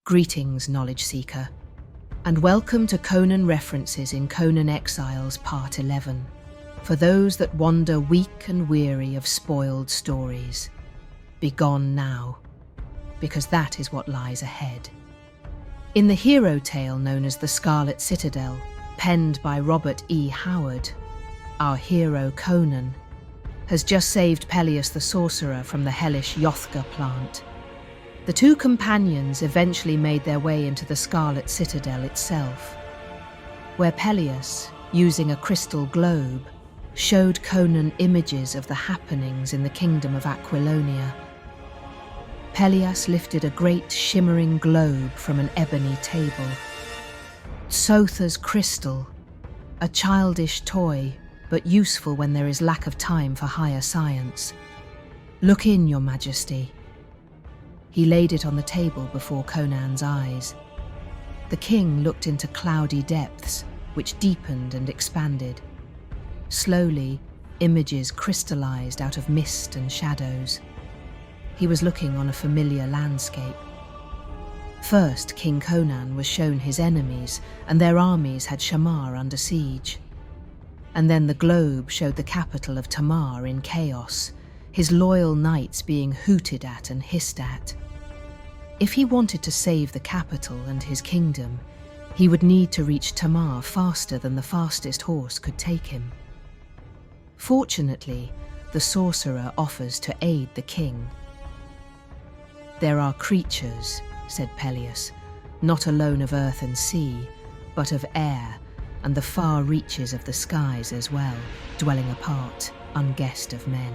Greetings, Knowledge Seeker, and welcome to Conan References in Conan Exiles Part 11, for those that wander weak and weary of spoiled stories. Begone now, because that is what lies ahead. In the hero tale known as The Scarlet Citadel, penned by Robert E. Howard, our hero Conan has just saved Peleus the sorcerer from the hellish Yothga plant. The two companions eventually made their way into the Scarlet Citadel itself, where Peleus, using a crystal globe, showed Conan images of the happenings in the kingdom of Aquilonia. Peleus lifted a great shimmering globe from an ebony table. Tsotha's crystal, a childish toy, but useful when there is lack of time for higher science. Look in, Your Majesty. He laid it on the table before Conan's eyes. The king looked into cloudy depths, which deepened and expanded. Slowly, images crystallized out of mist and shadows. He was looking on a familiar landscape. First, King Conan was shown his enemies, and their armies had Shamar under siege. And then the globe showed the capital of Tamar in chaos, his loyal knights being hooted at and hissed at. If he wanted to save the capital and his kingdom, he would need to reach Tamar faster than the fastest horse could take him. Fortunately, the sorcerer offers to aid the king. "There are creatures," said Peleus, "not alone of earth and sea, but of air, and the far reaches of the skies as well, dwelling apart, unguessed of men.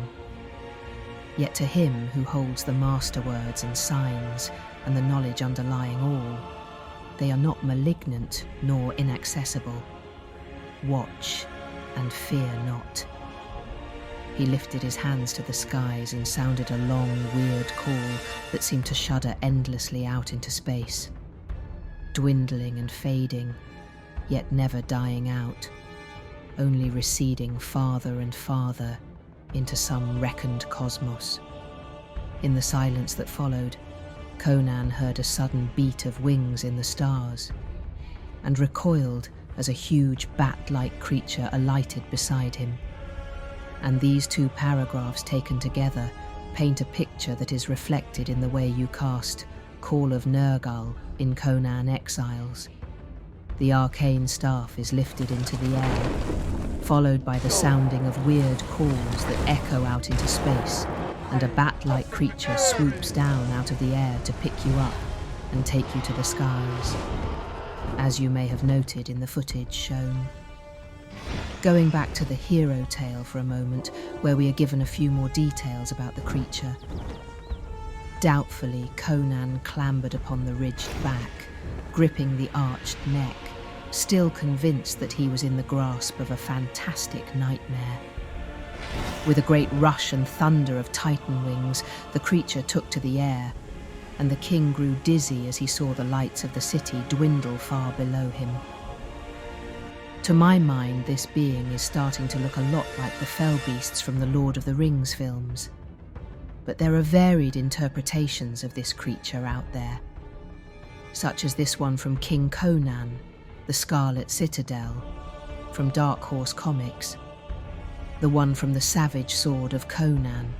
Yet to him who holds the master words and signs, and the knowledge underlying all, they are not malignant nor inaccessible. Watch and fear not." He lifted his hands to the skies and sounded a long, weird call that seemed to shudder endlessly out into space, dwindling and fading, yet never dying out, only receding farther and farther into some reckoned cosmos. In the silence that followed, Conan heard a sudden beat of wings in the stars, and recoiled as a huge bat-like creature alighted beside him. And these two paragraphs taken together paint a picture that is reflected in the way you cast Call of Nergal in Conan Exiles. The arcane staff is lifted into the air, followed by the sounding of weird calls that echo out into space, and a bat-like creature swoops down out of the air to pick you up and take you to the skies, as you may have noted in the footage shown. Going back to the hero tale for a moment, where we are given a few more details about the creature. Doubtfully, Conan clambered upon the ridged back, gripping the arched neck, still convinced that he was in the grasp of a fantastic nightmare. With a great rush and thunder of titan wings, the creature took to the air, and the king grew dizzy as he saw the lights of the city dwindle far below him. To my mind, this being is starting to look a lot like the fell beasts from the Lord of the Rings films. But there are varied interpretations of this creature out there, such as this one from King Conan, The Scarlet Citadel, from Dark Horse Comics, the one from The Savage Sword of Conan,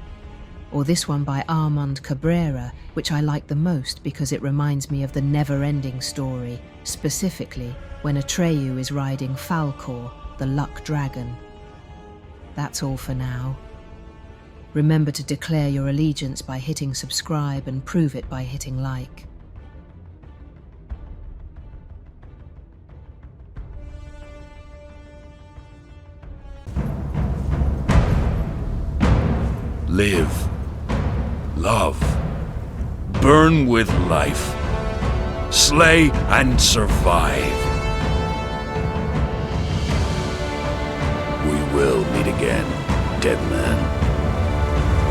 or this one by Armand Cabrera, which I like the most because it reminds me of the never-ending story, specifically when Atreyu is riding Falkor, the luck dragon. That's all for now. Remember to declare your allegiance by hitting subscribe and prove it by hitting like. Live, love, burn with life, slay and survive. We will meet again, dead man.